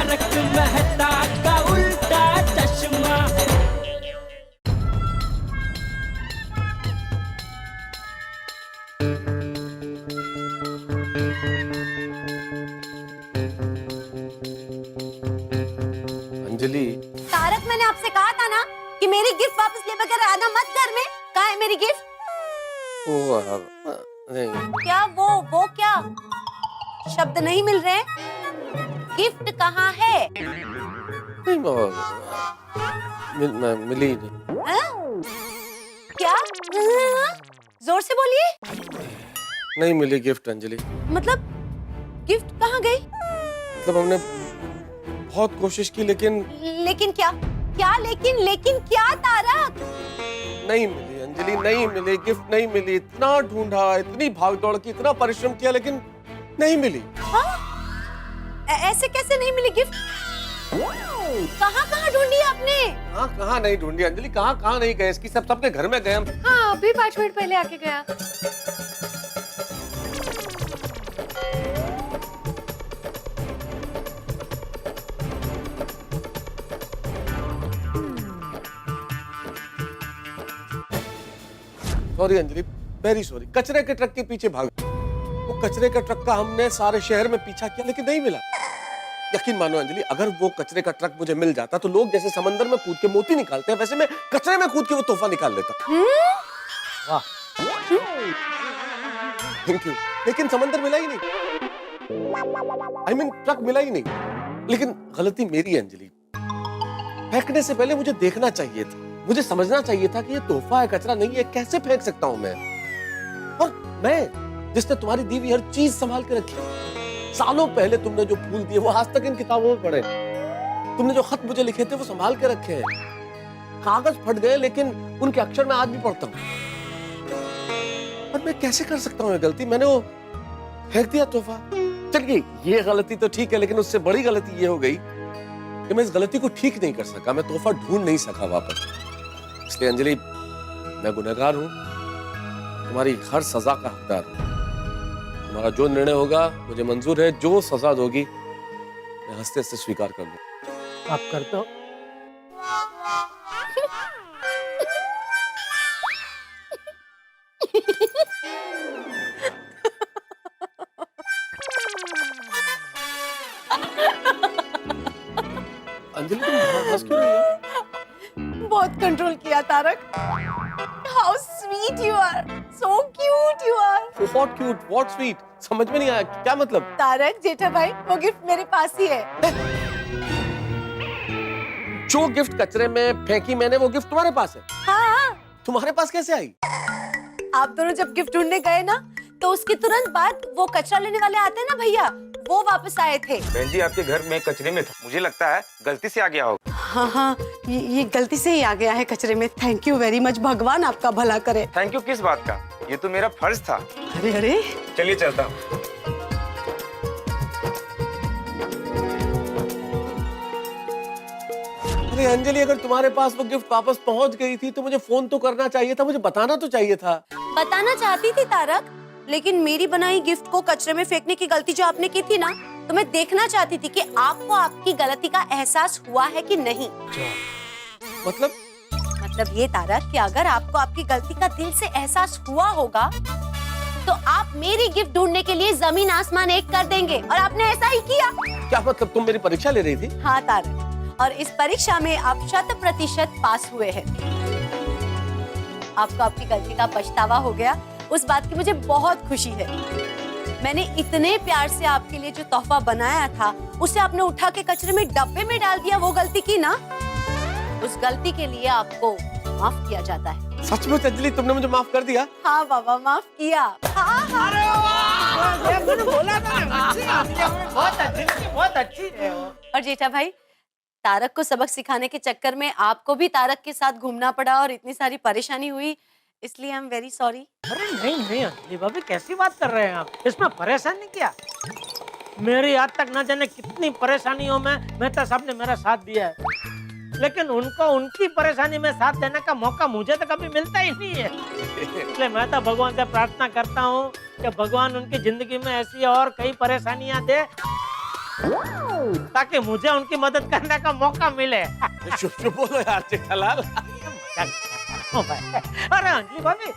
तारक मेहता का उल्टा चश्मा। अंजलि, तारक, मैंने आपसे कहा था ना कि मेरी गिफ्ट वापस ले बगैर आना मत घर में। कहाँ है मेरी गिफ्ट? नहीं। क्या वो क्या शब्द नहीं मिल रहे? गिफ्ट कहाँ है? नहीं मिली नहीं। हाँ? क्या? जोर से बोलिए। नहीं मिली गिफ्ट अंजलि। मतलब गिफ्ट कहाँ गई? मतलब हमने बहुत कोशिश की लेकिन क्या क्या लेकिन क्या तारक? नहीं मिली अंजलि, नहीं मिली गिफ्ट, नहीं मिली। इतना ढूंढा, इतनी भागदौड़ की, इतना परिश्रम किया लेकिन नहीं मिली। हाँ? ऐसे कैसे नहीं मिली गिफ्ट? कहाँ ढूंढी आपने? कहाँ नहीं ढूंढी अंजलि, कहाँ नहीं गए। इसकी सबके घर में गए हम। हाँ, अभी 5 मिनट पहले आके गया। Sorry Anjali, very sorry. कचरे के ट्रक के पीछे भाग, वो कचरे का ट्रक का हमने सारे शहर में पीछा किया लेकिन नहीं मिला। यकीन मानो अंजलि, अगर वो कचरे का ट्रक मुझे मिल जाता तो लोग जैसे समंदर में कूद के मोती निकालते हैं, वैसे मैं कचरे में कूद के वो तोहफा निकाल लेता। वाह, थैंक यू। लेकिन समंदर मिला ही नहीं। I mean, ट्रक मिला ही नहीं। लेकिन गलती मेरी है अंजलि। फेंकने से पहले मुझे देखना चाहिए था, मुझे समझना चाहिए था कि ये तोहफा है, कचरा नहीं है। कैसे फेंक सकता हूं मैं? और मैं जिसने तुम्हारी दी हुई हर चीज संभाल के रखी। सालों पहले तुमने जो फूल दिए वो आज तक इन किताबों में पड़े। तुमने जो खत मुझे लिखे थे वो संभाल के रखे हैं। कागज फट गए लेकिन उनके अक्षर मैं आज भी पढ़ता हूँ। और मैं कैसे कर सकता हूँ ये गलती? मैंने वो फेंक दिया तोहफा। चलिए, ये गलती तो ठीक है, लेकिन उससे बड़ी गलती ये हो गई कि मैं इस गलती को ठीक नहीं कर सका। मैं तोहफा ढूंढ नहीं सका वापस। इसलिए अंजलि, मैं गुनहगार हूं, तुम्हारी हर सजा का हकदार हूं। तुम्हारा जो निर्णय होगा मुझे मंजूर है। जो सजा दोगी मैं हंसते हंसते स्वीकार कर लूं। आप कर दो। अंजलि, तुम हंस क्यों रही हो? बहुत कंट्रोल किया Tarak. How sweet you are, so cute you are. What cute, what sweet? समझ में नहीं आया, क्या मतलब? तारक जेठा भाई, वो गिफ्ट मेरे पास ही है। जो गिफ्ट कचरे में फेंकी मैंने, वो गिफ्ट तुम्हारे पास है? हाँ। तुम्हारे पास कैसे आई? आप दोनों जब गिफ्ट ढूंढने गए ना, तो उसके तुरंत बाद वो कचरा लेने वाले आते हैं ना भैया, वो वापस आए थे। बहन जी, आपके घर में कचरे में था, मुझे लगता है गलती से आ गया होगा। हाँ, ये गलती से ही आ गया है कचरे में। थैंक यू वेरी मच, भगवान आपका भला करे। थैंक यू किस बात का? ये तो मेरा फर्ज था। अरे चलिए चलता हूँ। अरे अंजलि, अगर तुम्हारे पास वो गिफ्ट वापस पहुंच गई थी तो मुझे फोन तो करना चाहिए था, मुझे बताना तो चाहिए था। बताना चाहती थी तारक, लेकिन मेरी बनाई गिफ्ट को कचरे में फेंकने की गलती जो आपने की थी ना, तो मैं देखना चाहती थी कि आपको आपकी गलती का एहसास हुआ है कि नहीं। मतलब ये तारक कि अगर आपको आपकी गलती का दिल से एहसास हुआ होगा तो आप मेरी गिफ्ट ढूंढने के लिए जमीन आसमान एक कर देंगे, और आपने ऐसा ही किया। क्या मतलब? तुम मेरी परीक्षा ले रही थी? हाँ तारक, और इस परीक्षा में आप 100% पास हुए हैं। आपको आपकी गलती का पछतावा हो गया, उस बात की मुझे बहुत खुशी है। मैंने इतने प्यार से आपके लिए जो तोहफा बनाया था, उसे आपने उठा के कचरे में डब्बे में डाल दिया। वो गलती की ना, उस गलती के लिए आपको माफ किया जाता है। सच में अंजलि, तुमने मुझे माफ कर दिया? हाँ बाबा, माफ किया। हाँ। बोला था बहुत अच्छी है वो। और जेठा भाई, तारक को सबक सिखाने के चक्कर में आपको भी तारक के साथ घूमना पड़ा और इतनी सारी परेशानी हुई, इसलिए आई एम वेरी सॉरी। अरे नहीं अंजलि भाभी, कैसी बात कर रहे हैं आप? इसमें परेशानी क्या? मेरी आज तक न जाने कितनी परेशानियों में मेहता साहब ने मेरा साथ दिया है, लेकिन उनको उनकी परेशानी में साथ देने का मौका मुझे तो कभी मिलता ही नहीं है। इसलिए मैं तो भगवान से प्रार्थना करता हूँ कि भगवान उनकी जिंदगी में ऐसी और कई परेशानियां दे ताकि मुझे उनकी मदद करने का मौका मिले। शुभ शुभ बोलो यार जेठालाल। ओ भाई, अरे अंजलि भाभी,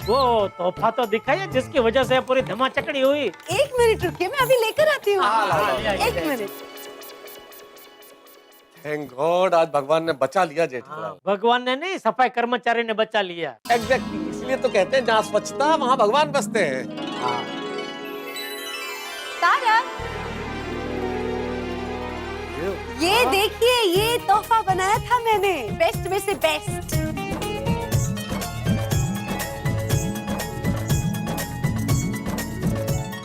वो तोहफा तो दिखाइए जिसकी वजह से पूरी धमाचकड़ी हुई। 1 मिनट रुकिए, मैं अभी लेकर आती हूँ। एक मिनट। थैंक गॉड आज भगवान ने बचा लिया जेठालाल। भगवान ने नहीं, सफाई कर्मचारी ने बचा लिया। एग्जैक्टली, इसलिए तो कहते हैं जहाँ स्वच्छता वहाँ भगवान बसते हैं। तारक, ये देखिए, ये तोहफा बनाया था मैंने, बेस्ट में से बेस्ट।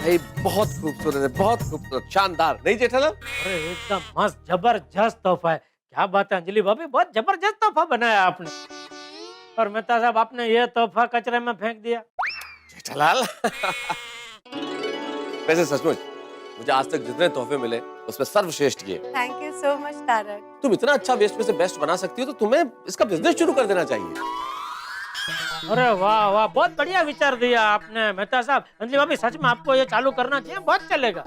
भाई बहुत खूबसूरत है, बहुत खूबसूरत, शानदार, नहीं जेठालाल? अरे एकदम मस्त, जबरदस्त तोहफा है। क्या बात है अंजलि भाभी, बहुत जबरदस्त तोहफा बनाया आपने। और मेहता साहब, आपने ये तोहफा कचरे में फेंक दिया। जेठालाल वैसे सचमुच मुझे आज तक जितने तोहफे मिले उसमें सर्वश्रेष्ठ ये। Thank you so much Tarak. तुम इतना अच्छा वेस्ट में से बेस्ट बना सकती हो तो तुम्हें इसका बिजनेस शुरू कर देना चाहिए। अरे वाह वाह, बहुत बढ़िया विचार दिया आपने मेहता साहब। अंजलि भाभी, सच में आपको ये चालू करना चाहिए, बहुत चलेगा।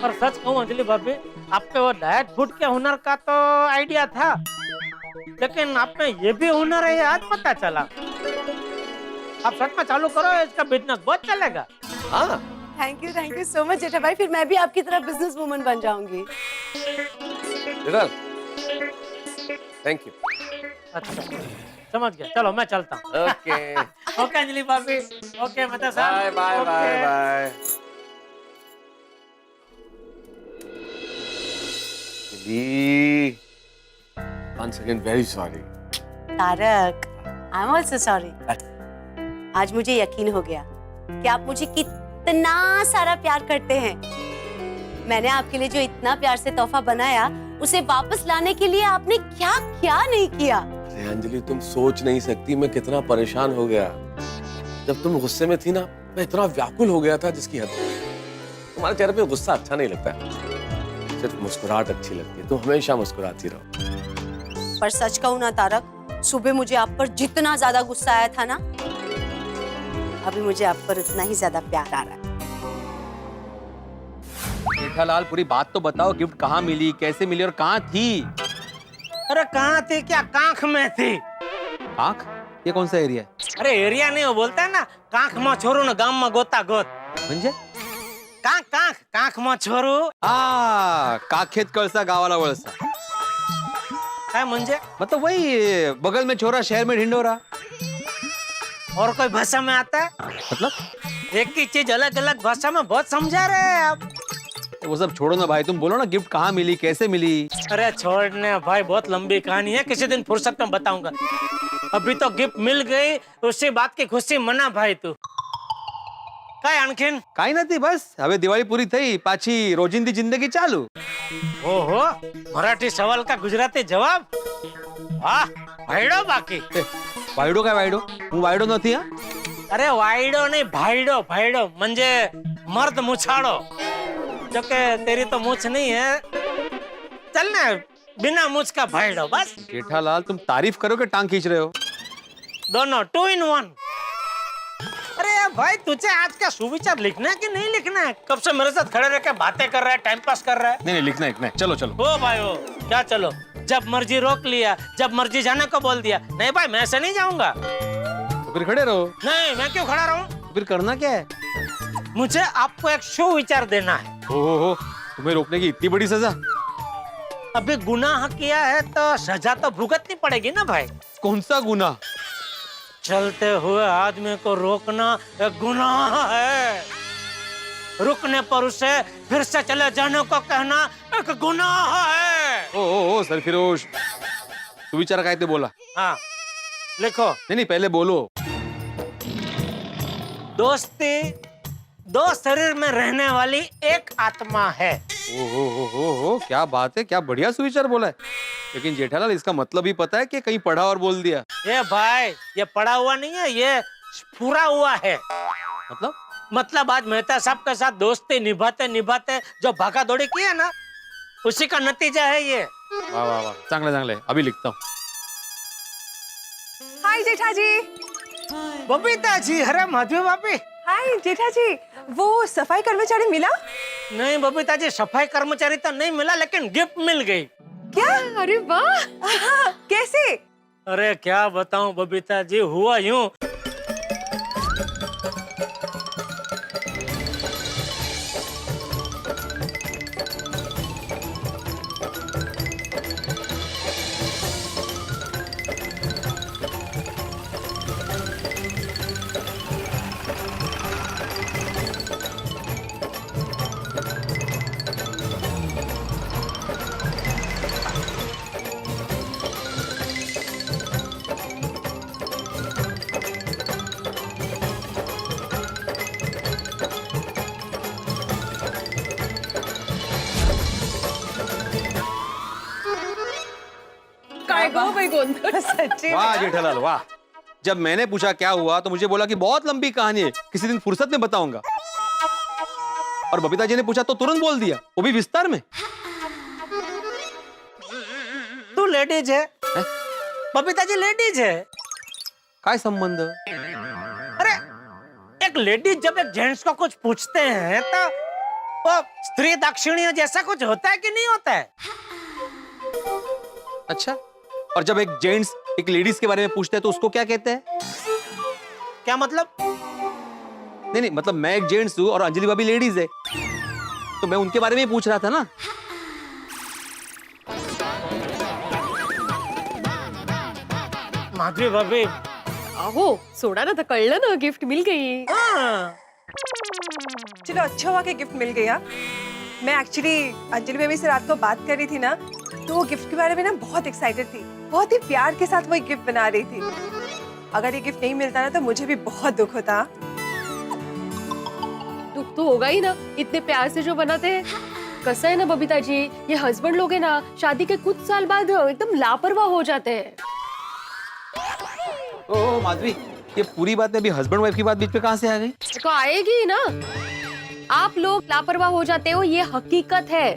और सच कहूँ अंजलि भाभी, आपके वो डाइट फूड के हुनर का तो आइडिया था, लेकिन आप में ये भी हुनर है, आज पता चला। आप सच में चालू करो, इसका बिजनेस बहुत चलेगा। हाँ थैंक यू सो मच जेठा भाई, फिर मैं भी आपकी तरह बिजनेस वुमन बन जाऊंगी। Jethalal thank you. अच्छा, समझ गया, चलो मैं चलता हूँ। ओके ओके अंजलि भाभी, ओके मेहता साहब, bye bye bye bye. Once again very sorry. Tarak, I am also sorry. आज मुझे यकीन हो गया कि आप मुझे कितना सारा प्यार करते हैं। मैंने आपके लिए जो इतना प्यार से तोहफा बनाया, उसे वापस लाने के लिए आपने क्या क्या नहीं किया। अरे अंजलि, तुम सोच नहीं सकती मैं कितना परेशान हो गया। जब तुम गुस्से में थी ना, मैं इतना व्याकुल हो गया था जिसकी हद नहीं। तुम्हारे चेहरे पे गुस्सा अच्छा नहीं लगता है, सिर्फ मुस्कुराहट अच्छी लगती है। तुम हमेशा मुस्कुराती रहो। पर सच कहूँ ना तारक, सुबह मुझे आप पर जितना ज्यादा गुस्सा आया था ना, अभी मुझे आप पर उतना ही ज्यादा प्यार आ रहा है। जेठालाल, पूरी बात तो बताओ, गिफ्ट कहाँ मिली, कैसे मिली और कहाँ थी? अरे कहाँ थी क्या, कांख में थी। कांख? ये कौन सा एरिया है? अरे एरिया नहीं, वो बोलता है ना, कांख में छोरू ना गाम में गोता गोत। म्हणजे? कांख कांख कांख में छोरू। काखेत कळसा गावाला वळसा। काय म्हणजे? मतलब वही बगल में छोरा शहर में ढिंडोरा। और कोई भाषा में आता है? मतलब एक ही चीज अलग अलग भाषा में बहुत समझा रहे हैं आप। वो सब छोड़ो ना भाई, तुम बोलो ना गिफ्ट कहाँ मिली, कैसे मिली? अरे छोड़ने भाई, बहुत लंबी कहानी है, किसी दिन फुर्सत में बताऊंगा। अभी तो गिफ्ट मिल गई, उसी बात की खुशी मना भाई तू। काय आणखीन? काही नाही, बस હવે દિવાળી પૂરી થઈ, પાછી રોજિંદી जिंदगी चालू। ओहो, मराठी सवाल का गुजराती जवाब। वाह, भाईडो बाकी। वायडो काय वायडो? હું वायडो નથી હા। अरे वाइडो नहीं, भाईडो भाईडो म्हणजे मर्द मुछाड़ो। जो के तेरी तो मूछ नहीं है, चल ना बिना मूछ का भाईडो बस। जेठालाल, तुम तारीफ करो कि टांग खींच रहे हो? दोनों 2 in 1। अरे भाई, तुझे आज का सुविचार लिखना है कि नहीं लिखना है? कब से मेरे साथ खड़े रह के बातें कर रहा है, टाइम पास कर रहा है। नहीं नहीं, लिखना है, चलो चलो। ओ भाई ओ, क्या चलो? जब मर्जी रोक लिया, जब मर्जी जाने को बोल दिया। नहीं भाई, मैं ऐसे नहीं जाऊंगा। तो फिर खड़े रहो। नहीं, मैं क्यों खड़ा रहूं? तो फिर करना क्या है? मुझे आपको एक सुविचार देना है। हो, तुम्हें रोकने की इतनी बड़ी सजा? अभी गुनाह किया है तो सजा तो भुगतनी पड़ेगी ना भाई। कौन सा गुनाह? चलते हुए आदमी को रोकना एक गुनाह है। रुकने पर उसे फिर से चले जाने को कहना एक गुनाह है। ओ सरफिरोश, सुविचार काय ते बोला। हाँ लिखो। नहीं, पहले बोलो। दोस्ती 2 शरीर में रहने वाली एक आत्मा है। ओ, क्या बात है, क्या बढ़िया सुविचार बोला है। लेकिन जेठालाल, इसका मतलब ही पता है कि कहीं पढ़ा और बोल दिया? ये भाई, ये पढ़ा हुआ नहीं है, ये पूरा हुआ है। मतलब आज मेहता साहब के साथ दोस्ती निभाते निभाते जो भागा दौड़ी की है ना, उसी का नतीजा है ये। वाह वाह वाह, चांगले, अभी लिखता हूँ। हाय जेठा जी। बबीता जी, अरे माधवी भाभी। हाय जेठा जी, वो सफाई कर्मचारी मिला? नहीं बबीता जी, सफाई कर्मचारी तो नहीं मिला, लेकिन गिफ्ट मिल गई। क्या? अरे वाह! कैसे? अरे क्या बताऊं बबीता जी, हुआ यूं। सच्ची वाह जेठालाल वाह। जब मैंने पूछा क्या हुआ तो मुझे बोला कि बहुत लंबी कहानी है, किसी दिन फुर्सत में बताऊंगा। और बबीता जी ने पूछा तो तुरंत बोल दिया, वो भी विस्तार में। तू लेडीज है? बबीता जी लेडीज है। काय संबंध? अरे एक लेडीज जब एक जेंट्स को कुछ पूछते हैं तो वो स्त्री दाक्षिण्य जैसा कुछ होता है कि नहीं होता है? अच्छा, और जब एक जेंट्स एक लेडीज के बारे में पूछते हैं तो उसको क्या कहते हैं? क्या मतलब? नहीं नहीं, मतलब मैं एक जेंट्स हूँ और अंजलि भाभी लेडीज है, तो मैं उनके बारे में ही पूछ रहा था ना। माधवी भाभी, अहो सोडा ना, तर कळलं ना, गिफ्ट मिल गई। हाँ, चलो अच्छा हुआ कि गिफ्ट मिल गया। मैं एक्चुअली अंजलि बेबी से रात को बात कर रही थी ना, तो वो गिफ्ट के बारे में ना बहुत एक्साइटेड थी, बहुत ही प्यार के साथ वो एक गिफ्ट बना रही थी। अगर ये गिफ्ट नहीं मिलता ना तो मुझे भी बहुत दुख होता। दुख तो होगा ही ना, इतने प्यार से जो बनाते हैं। कसं है ना बबीता जी, ये हस्बैंड लोग है ना, शादी के कुछ साल बाद एकदम लापरवाह हो जाते हैं। ओह माधवी, ये पूरी बात में अभी हस्बैंड वाइफ की बात बीच में कहां से आ गई? तो आएगी ही ना। आप लोग लापरवाह हो जाते हो, ये हकीकत है।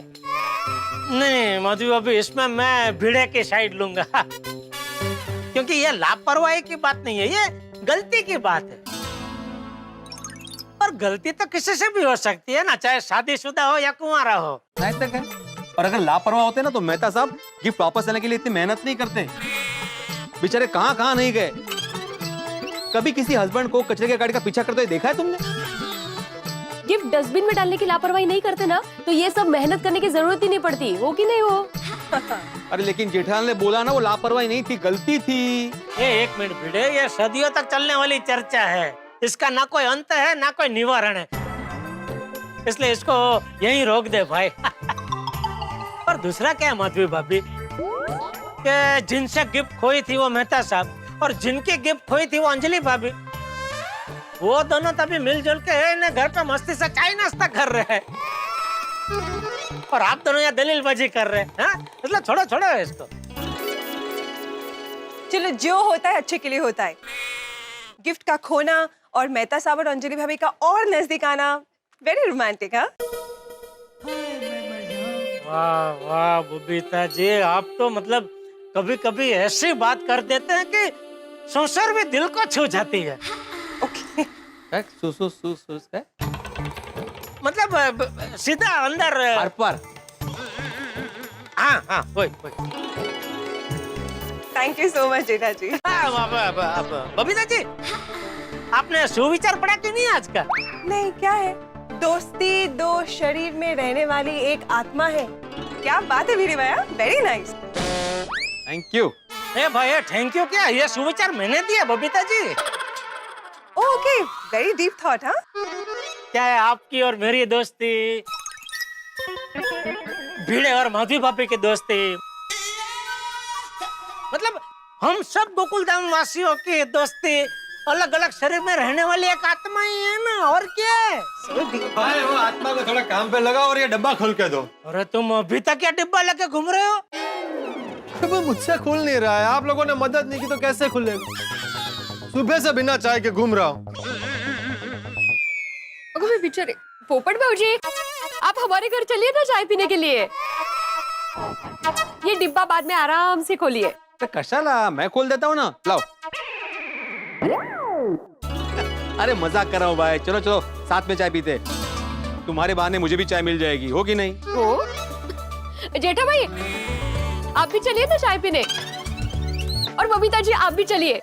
नहीं माधवी भाभी, इसमें मैं भिड़े की साइड लूंगा, क्योंकि ये लापरवाही की बात नहीं है, ये गलती की बात है। और गलती तो किसी से भी हो सकती है ना, चाहे शादीशुदा हो या कुंवारा हो। नहीं तक है। और अगर लापरवाह होते ना तो मेहता साहब गिफ्ट वापस लेने के लिए इतनी मेहनत नहीं करते। बेचारे कहाँ कहाँ नहीं गए। कभी किसी हस्बैंड को कचरे की गाड़ी का पीछा करते हुए देखा है तुमने? गिफ्ट डस्टबिन में डालने की लापरवाही नहीं करते ना, तो ये सब मेहनत करने की जरूरत ही नहीं पड़ती, हो कि नहीं हो? अरे लेकिन जेठालाल ने बोला ना वो लापरवाही नहीं थी, गलती थी। ये एक मिनट भिड़े, ये सदियों तक चलने वाली चर्चा है, इसका ना कोई अंत है ना कोई निवारण है, इसलिए इसको यहीं रोक दे भाई। और दूसरा क्या है माधवी भाभी, कि जिनसे गिफ्ट खोई थी वो मेहता साहब, और जिनकी गिफ्ट खोई थी वो अंजलि भाभी, वो दोनों तभी मिलजुल के इन्हें घर पे मस्ती से चाय नाश्ता कर रहे हैं, और आप दोनों यहाँ दलीलबाजी कर रहे हैं। मतलब छोड़ो छोड़ो इसको। चलो जो होता है अच्छे के लिए होता है। गिफ्ट का खोना और मेहता साहब और अंजलि भाभी का और नजदीक आना, वेरी रोमांटिक। हाँ, वाह वाह बबीता जी, आप तो मतलब कभी कभी ऐसी बात कर देते हैं कि संसार भी दिल को छू जाती है। ओके। मतलब सीधा अंदर। पर हाँ हाँ, वही वही। थैंक यू सो मच जेठा जी। बबीता जी, आपने सुविचार पढ़ा कि नहीं आज का? नहीं, क्या है? दोस्ती दो शरीर में रहने वाली एक आत्मा है। क्या बात है वीरे भैया, वेरी नाइस। Thank you. ए भाई थैंक यू क्या, ये सुविचार मैंने दिया Babita ji. Okay, very deep thought. हाँ, क्या है आपकी और मेरी दोस्ती, भिड़े और माधवी भाभी की दोस्ती, मतलब हम सब गोकुल धाम वासियों की दोस्ती, अलग अलग शरीर में रहने वाली एक आत्मा ही है ना, और क्या है? भाई वो आत्मा को थोड़ा काम पे लगाओ और ये डब्बा खोल के दो। अरे तुम अभी तक क्या डिब्बा लेके घूम रहे हो? वो मुझसे खुल नहीं रहा है, आप लोगों ने मदद नहीं की तो कैसे खुलेगा? सुबह से बिना चाय के घूम रहा हूँ। अगं मैं बिचारे पोपट भाऊजी, आप हमारे घर चलिए ना चाय पीने के लिए। ये डिब्बा बाद में आराम से खोलिए। तो कशाला, मैं खोल देता हूँ ना, लाओ। अरे मजाक कर रहा हूँ भाई, चलो चलो साथ में चाय पीते। तुम्हारे बहाने मुझे भी चाय मिल जाएगी, हो कि नहीं? ओ जेठा भाई आप भी चलिए ना चाय पीने, और बबीता जी आप भी चलिए।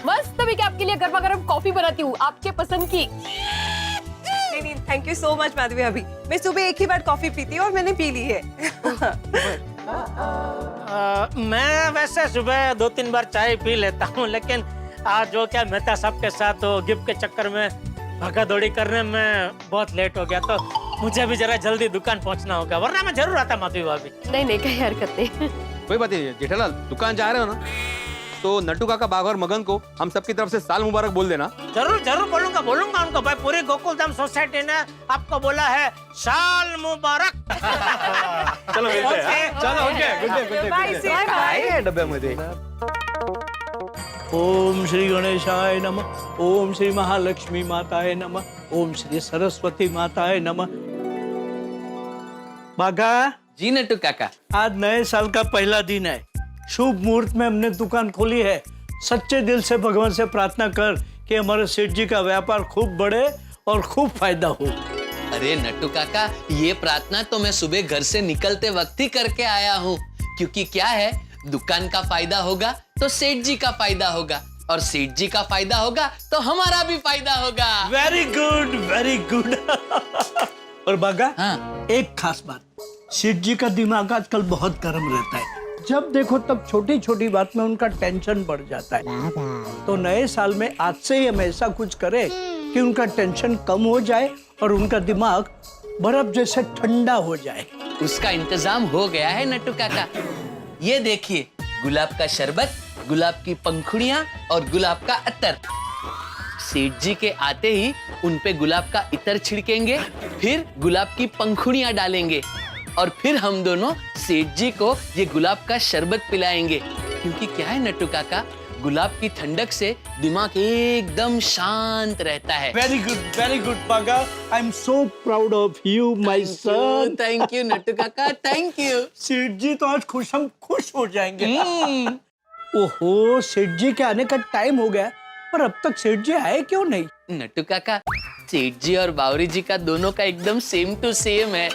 मस्त तभी आपके लिए गर्मा गर्म कॉफी बनाती हूँ आपके पसंद की। नहीं, thank you so much Madhavi भाभी। मैं सुबह एक ही बार कॉफी पीती हूँ और मैंने पी ली है। मैं वैसे सुबह 2-3 बार चाय पी लेता हूँ, लेकिन आज जो क्या मेहता साहब के साथ वो गिफ्ट के चक्कर में भागा दौड़ी करने में बहुत लेट हो गया, तो मुझे भी जरा जल्दी दुकान पहुँचना होगा, वरना मैं जरूर आता माधवी भाभी। नहीं कहीं हरकत नहीं। कोई बात नहीं जेठालाल, दुकान जा रहे हो ना, तो नट्टू काका, बाघ और मगन को हम सबकी तरफ से साल मुबारक बोल देना। जरूर बोलूंगा उनको भाई। पूरी गोकुलधाम सोसाइटी ने आपको बोला है साल मुबारक। चलो मिलते हैं। चलो ओके, बाय डब्बे मध्ये। ओम श्री गणेशाय नमः, ओम श्री महालक्ष्मी माताय नमः, ओम श्री सरस्वती माताय नमः। बागा जी नट्टू काका, आज नए साल का पहला दिन है, शुभ मुहूर्त में हमने दुकान खोली है। सच्चे दिल से भगवान से प्रार्थना कर कि हमारे सेठ जी का व्यापार खूब बढ़े और खूब फायदा हो। अरे नट्टू काका, ये प्रार्थना तो मैं सुबह घर से निकलते वक्त ही करके आया हूँ, क्योंकि क्या है, दुकान का फायदा होगा तो सेठ जी का फायदा होगा, और सेठ जी का फायदा होगा तो हमारा भी फायदा होगा। Very good very good. और बागा, हाँ। एक खास बात, सेठ जी का दिमाग आजकल बहुत गर्म रहता है, जब देखो तब छोटी छोटी बात में उनका टेंशन बढ़ जाता है। तो नए साल में आज से ही हम ऐसा कुछ करें कि उनका टेंशन कम हो जाए और उनका दिमाग बर्फ जैसे ठंडा हो जाए। उसका इंतजाम हो गया है नट्टू काका। ये देखिए, गुलाब का शरबत, गुलाब की पंखुड़ियां और गुलाब का अत्तर। सेठ जी के आते ही उन पे गुलाब का इत्र छिड़केंगे, फिर गुलाब की पंखुड़ियां डालेंगे, और फिर हम दोनों सेठ जी को ये गुलाब का शरबत पिलाएंगे। क्योंकि क्या है नट्टू काका, गुलाब की ठंडक से दिमाग एकदम शांत रहता है। वेरी गुड बागा, I am so proud of you my son. Thank you Nattu काका, थैंक यू। सेठ जी तो आज हम खुश हो जाएंगे। ओहो, सेठ जी के आने का टाइम हो गया, पर अब तक सेठ जी आए क्यों नहीं? नट्टू काका, सेठ जी और बावरी जी का दोनों का एकदम सेम टू सेम है।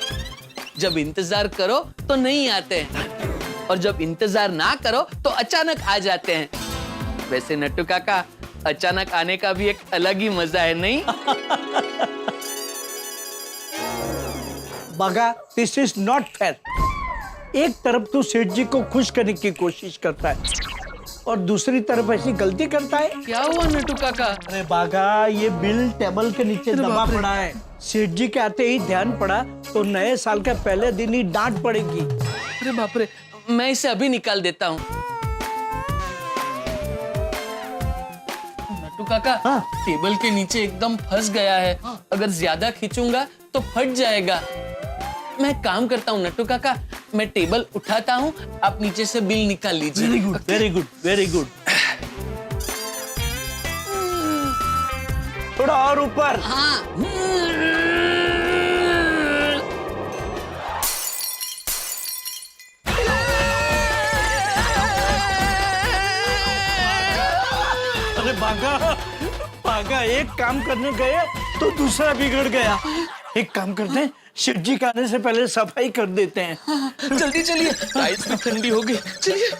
जब इंतजार करो तो नहीं आते हैं, और जब इंतजार ना करो तो अचानक आ जाते हैं। वैसे नट्टू काका, अचानक आने का भी एक अलग ही मजा है, नहीं? बागा, दिस इज नॉट फेयर। एक तरफ तो सेठ जी को खुश करने की कोशिश करता है और दूसरी तरफ ऐसी गलती करता है। क्या हुआ नट्टू काका? अरे बागा, ये बिल टेबल के नीचे दबा पड़ा है। सेठ जी के आते ही ध्यान पड़ा तो नए साल के पहले दिन ही डांट पड़ेगी। अरे बाप रे, मैं इसे अभी निकाल देता हूँ। नट्टू काका, हाँ? टेबल के नीचे एकदम फंस गया है। अगर ज्यादा खींचूंगा तो फट जाएगा। मैं काम करता हूँ नट्टू काका, मैं टेबल उठाता हूँ, आप नीचे से बिल निकाल लीजिए। Very good very good very good. थोड़ा और ऊपर। हाँ। अरे बागा, एक काम करने गए तो दूसरा बिगड़ गया। एक काम करते हैं, शिव जी के आने से पहले सफाई कर देते हैं। जल्दी चलिए, आइस भी ठंडी हो गई। चलिए।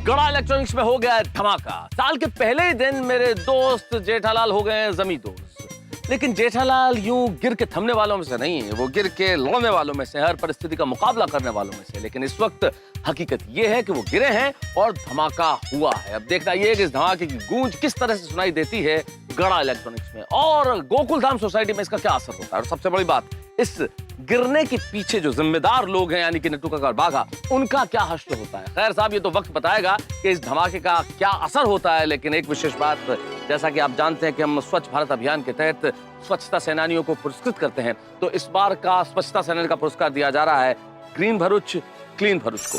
गड़ा इलेक्ट्रॉनिक्स में हो गया धमाका। साल के पहले ही दिन मेरे दोस्त जेठालाल हो गए जमी दोस्त। लेकिन जेठालाल यूं गिर के थमने वालों में से नहीं है, वो गिर के लड़ने वालों में से, हर परिस्थिति का मुकाबला करने वालों में से। लेकिन इस वक्त हकीकत ये है कि वो गिरे हैं और धमाका हुआ है। अब देखना ये है कि इस धमाके की गूंज किस तरह से सुनाई देती है गड़ा इलेक्ट्रॉनिक्स में, और गोकुलधाम सोसाइटी में इसका क्या असर होता है। और सबसे बड़ी बात, इस गिरने के पीछे जो जिम्मेदार लोग हैं यानी कि नट्टू काका और बाघा, उनका क्या हश्र होता है। खैर साहब, ये तो वक्त बताएगा कि इस धमाके का क्या असर होता है। लेकिन एक विशेष बात, जैसा कि आप जानते हैं कि हम स्वच्छ भारत अभियान के तहत स्वच्छता सेनानियों को पुरस्कृत करते हैं, तो इस बार का स्वच्छता सेनानी का पुरस्कार दिया जा रहा है ग्रीन भरूच क्लीन भरूच को।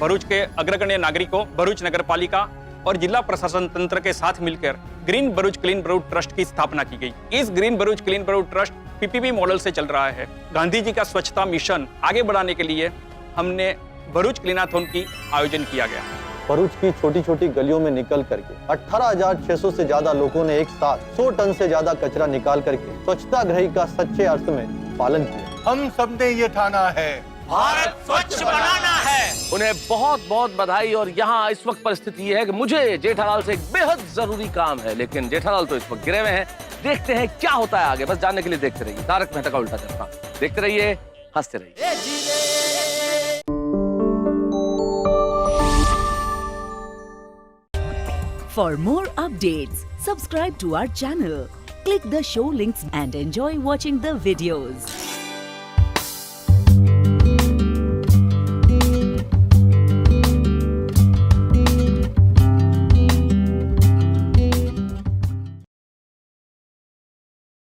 भरूच के अग्रगण्य नागरिकों, भरूच नगर पालिका और जिला प्रशासन तंत्र के साथ मिलकर green Bharuch clean Bharuch trust की स्थापना की गई। इस green Bharuch clean Bharuch trust PPP model से चल रहा है। गांधी जी का स्वच्छता मिशन आगे बढ़ाने के लिए हमने भरूच क्लीनाथॉन की आयोजन किया गया। भरूच की छोटी छोटी गलियों में निकल करके 18,600 से ज्यादा लोगों ने एक साथ 100 टन से ज्यादा कचरा निकाल करके स्वच्छताग्रही का सच्चे अर्थ में पालन किया। हम सबने ये ठाना है, भारत स्वच्छ बनाना है। उन्हें बहुत बहुत बधाई। और यहाँ इस वक्त परिस्थिति ये है कि मुझे जेठालाल से एक बेहद जरूरी काम है, लेकिन जेठालाल तो इस वक्त गिरे हुए हैं। देखते हैं क्या होता है आगे, बस जानने के लिए देखते रहिए तारक मेहता का उल्टा चश्मा। देखते रहिए, हंसते रहिए। For more updates, subscribe to our channel, click the show links and enjoy watching the videos.